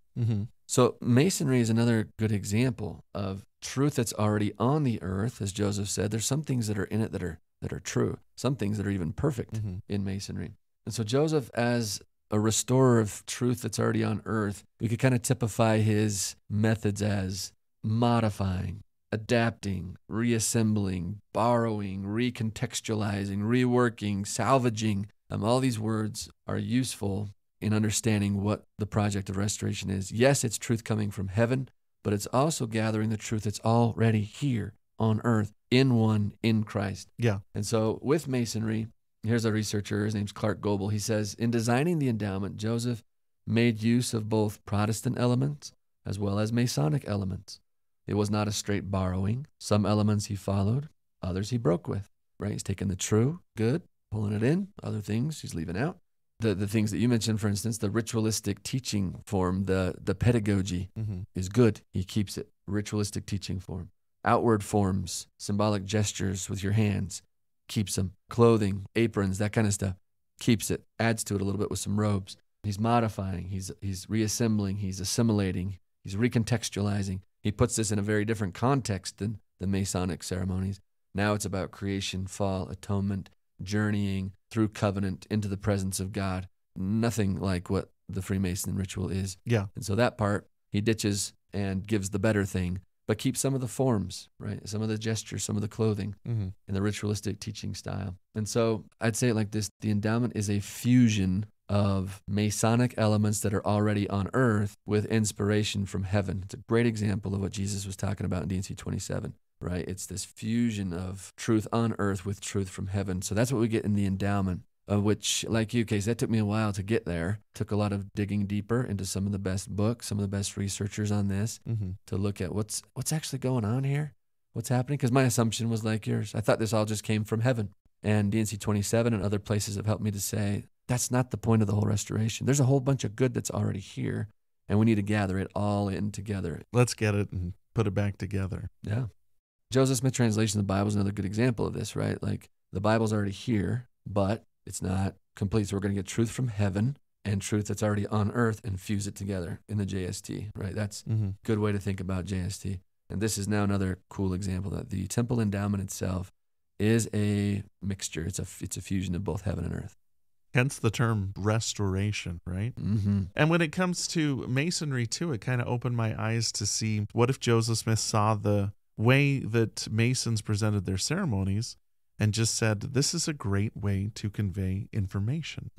So Masonry is another good example of truth that's already on the earth. As Joseph said, there's some things that are in it that are true, some things that are even perfect in Masonry. And so Joseph, as a restorer of truth that's already on earth, we could kind of typify his methods as modifying, adapting, reassembling, borrowing, recontextualizing, reworking, salvaging. All these words are useful in understanding what the project of restoration is. Yes, it's truth coming from heaven, but it's also gathering the truth that's already here on earth in Christ. Yeah. And so with Masonry, here's a researcher, his name's Clark Goebel. He says, in designing the endowment, Joseph made use of both Protestant elements as well as Masonic elements. It was not a straight borrowing. Some elements he followed, others he broke with, right? He's taking the true, good, pulling it in. Other things he's leaving out. The things that you mentioned, for instance, the ritualistic teaching form, the pedagogy is good. He keeps it. Ritualistic teaching form. Outward forms, symbolic gestures with your hands, keeps them. Clothing, aprons, that kind of stuff, keeps it. Adds to it a little bit with some robes. He's modifying, he's reassembling, he's assimilating, he's recontextualizing. He puts this in a very different context than the Masonic ceremonies. Now it's about creation, fall, atonement, journeying through covenant into the presence of God. Nothing like what the Freemason ritual is. Yeah. And so that part he ditches and gives the better thing, but keeps some of the forms, right? Some of the gestures, some of the clothing in the ritualistic teaching style. And so I'd say it like this: the endowment is a fusion of Masonic elements that are already on earth with inspiration from heaven. It's a great example of what Jesus was talking about in D&C 27, right? It's this fusion of truth on earth with truth from heaven. So that's what we get in the endowment, of which, like you, Casey, that took me a while to get there. Took a lot of digging deeper into some of the best books, some of the best researchers on this to look at what's actually going on here, what's happening. Because my assumption was like yours. I thought this all just came from heaven. And D&C 27 and other places have helped me to say, that's not the point of the whole restoration. There's a whole bunch of good that's already here, and we need to gather it all in together. Let's get it and put it back together. Yeah. Joseph Smith translation of the Bible is another good example of this, right? Like the Bible's already here, but it's not complete. So we're going to get truth from heaven and truth that's already on earth and fuse it together in the JST, right? That's a good way to think about JST. And this is now another cool example that the temple endowment itself is a mixture. It's a fusion of both heaven and earth. Hence the term restoration, right? And when it comes to Masonry, too, it kind of opened my eyes to see what if Joseph Smith saw the way that Masons presented their ceremonies and just said, this is a great way to convey information.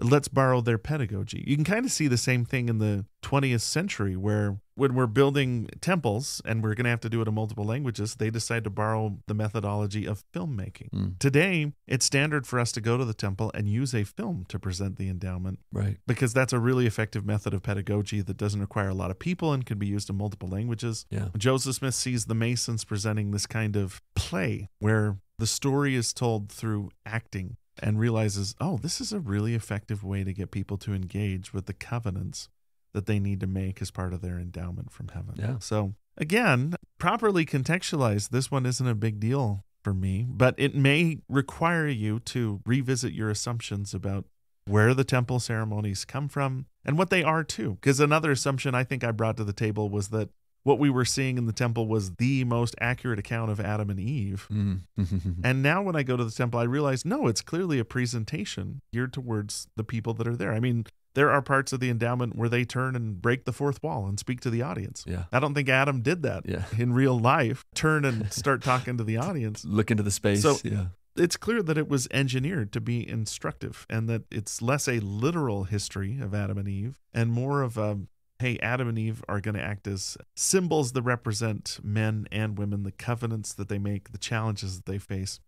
Let's borrow their pedagogy. You can kind of see the same thing in the 20th century where when we're building temples and we're going to have to do it in multiple languages, they decide to borrow the methodology of filmmaking. Today, it's standard for us to go to the temple and use a film to present the endowment. Right. Because that's a really effective method of pedagogy that doesn't require a lot of people and can be used in multiple languages. Yeah. Joseph Smith sees the Masons presenting this kind of play where the story is told through acting and realizes, oh, this is a really effective way to get people to engage with the covenants that they need to make as part of their endowment from heaven. Yeah. So again, properly contextualized, this one isn't a big deal for me, but it may require you to revisit your assumptions about where the temple ceremonies come from and what they are too. Because another assumption I think I brought to the table was that what we were seeing in the temple was the most accurate account of Adam and Eve. And now when I go to the temple, I realize, no, it's clearly a presentation geared towards the people that are there. I mean, there are parts of the endowment where they turn and break the fourth wall and speak to the audience. Yeah. I don't think Adam did that in real life. Turn and start talking to the audience. Look into the space. So it's clear that it was engineered to be instructive and that it's less a literal history of Adam and Eve and more of a, hey, Adam and Eve are going to act as symbols that represent men and women, the covenants that they make, the challenges that they face,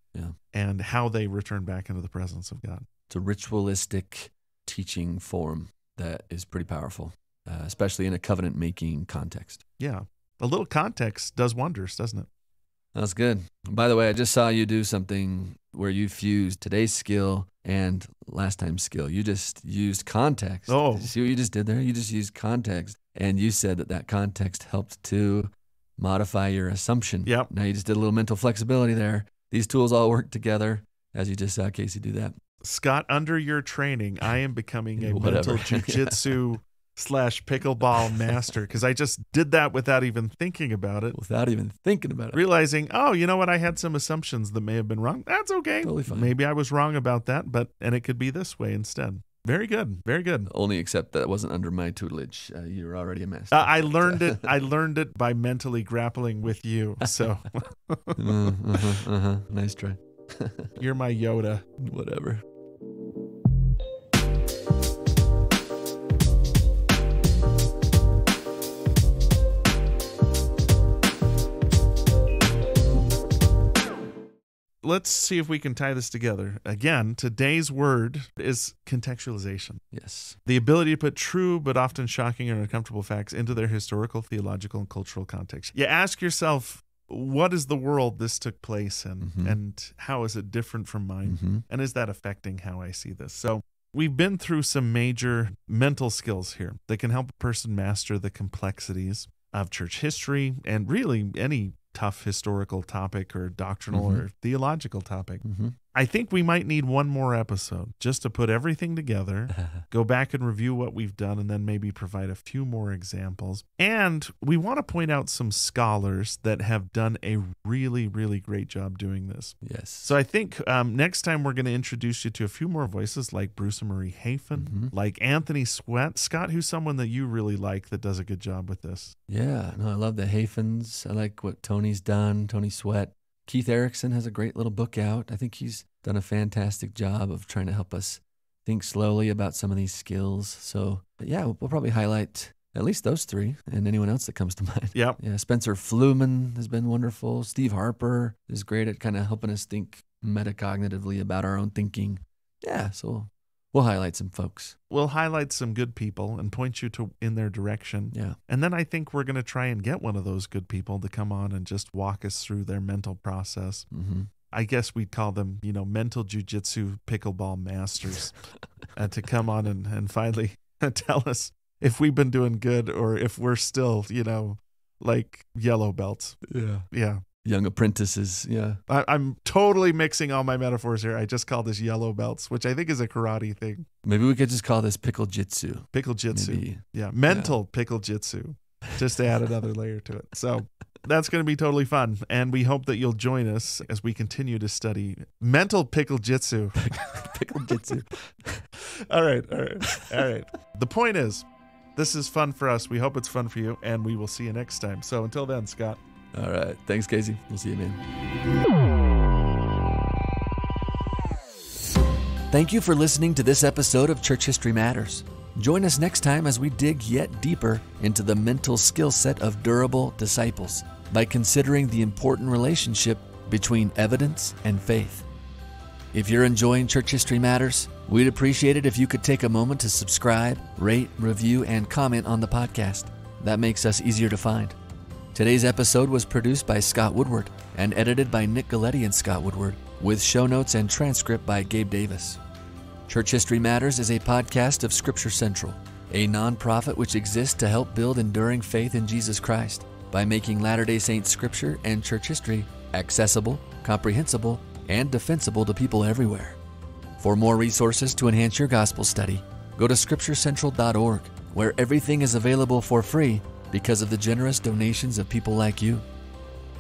and how they return back into the presence of God. It's a ritualistic teaching form that is pretty powerful, especially in a covenant-making context. Yeah. A little context does wonders, doesn't it? That's good. By the way, I just saw you do something where you fused today's skill and last time's skill. You just used context. Oh. Did you see what you just did there? You just used context. And you said that context helped to modify your assumption. Yep. Now you just did a little mental flexibility there. These tools all work together, as you just saw Casey do that. Scott, under your training, I am becoming a mental jiu-jitsu / pickleball master because I just did that without even thinking about it. Realizing, oh, you know what? I had some assumptions that may have been wrong. That's okay. Totally fine. Maybe I was wrong about that, and it could be this way instead. Very good. Very good. Only except that it wasn't under my tutelage. You were already a master. I learned it. I learned it by mentally grappling with you. So Nice try. You're my Yoda. Whatever. Let's see if we can tie this together. Again, today's word is contextualization. Yes. The ability to put true but often shocking or uncomfortable facts into their historical, theological, and cultural context. You ask yourself, what is the world this took place in, and how is it different from mine? And is that affecting how I see this? So we've been through some major mental skills here that can help a person master the complexities of church history and really any tough historical topic or doctrinal or theological topic. I think we might need one more episode just to put everything together, go back and review what we've done, and then maybe provide a few more examples. And we want to point out some scholars that have done a really, really great job doing this. Yes. So I think next time we're going to introduce you to a few more voices like Bruce and Marie Hafen, like Anthony Scott, who's someone that you really like that does a good job with this. Yeah, no, I love the Hafens. I like what Tony's done, Tony Sweat. Keith Erickson has a great little book out. I think he's done a fantastic job of trying to help us think slowly about some of these skills. So, yeah, we'll probably highlight at least those three and anyone else that comes to mind. Yep. Yeah, Spencer Fluman has been wonderful. Steve Harper is great at kind of helping us think metacognitively about our own thinking. Yeah, so we'll highlight some folks. We'll highlight some good people and point you in their direction. Yeah. And then I think we're going to try and get one of those good people to come on and just walk us through their mental process. I guess we'd call them, mental jujitsu pickleball masters to come on and finally tell us if we've been doing good or if we're still, like yellow belts. Yeah. Yeah. Young apprentices, yeah. I'm totally mixing all my metaphors here. I just call this yellow belts, which I think is a karate thing. Maybe we could just call this pickle jitsu. Pickle jitsu. Maybe. Yeah, mental pickle jitsu, just to add another layer to it. So that's going to be totally fun. And we hope that you'll join us as we continue to study mental pickle jitsu. Pickle jitsu. All right. The point is, this is fun for us. We hope it's fun for you, and we will see you next time. So until then, Scott. All right. Thanks, Casey. We'll see you, man. Thank you for listening to this episode of Church History Matters. Join us next time as we dig yet deeper into the mental skill set of durable disciples by considering the important relationship between evidence and faith. If you're enjoying Church History Matters, we'd appreciate it if you could take a moment to subscribe, rate, review, and comment on the podcast. That makes us easier to find. Today's episode was produced by Scott Woodward and edited by Nick Galletti and Scott Woodward, with show notes and transcript by Gabe Davis. Church History Matters is a podcast of Scripture Central, a nonprofit which exists to help build enduring faith in Jesus Christ by making Latter-day Saints scripture and church history accessible, comprehensible, and defensible to people everywhere. For more resources to enhance your gospel study, go to scripturecentral.org, where everything is available for free because of the generous donations of people like you.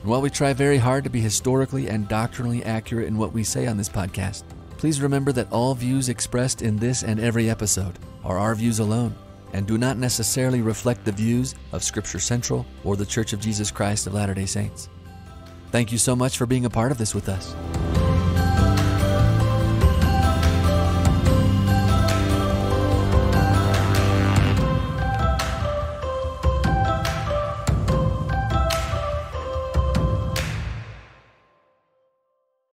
And while we try very hard to be historically and doctrinally accurate in what we say on this podcast, please remember that all views expressed in this and every episode are our views alone and do not necessarily reflect the views of Scripture Central or the Church of Jesus Christ of Latter-day Saints. Thank you so much for being a part of this with us.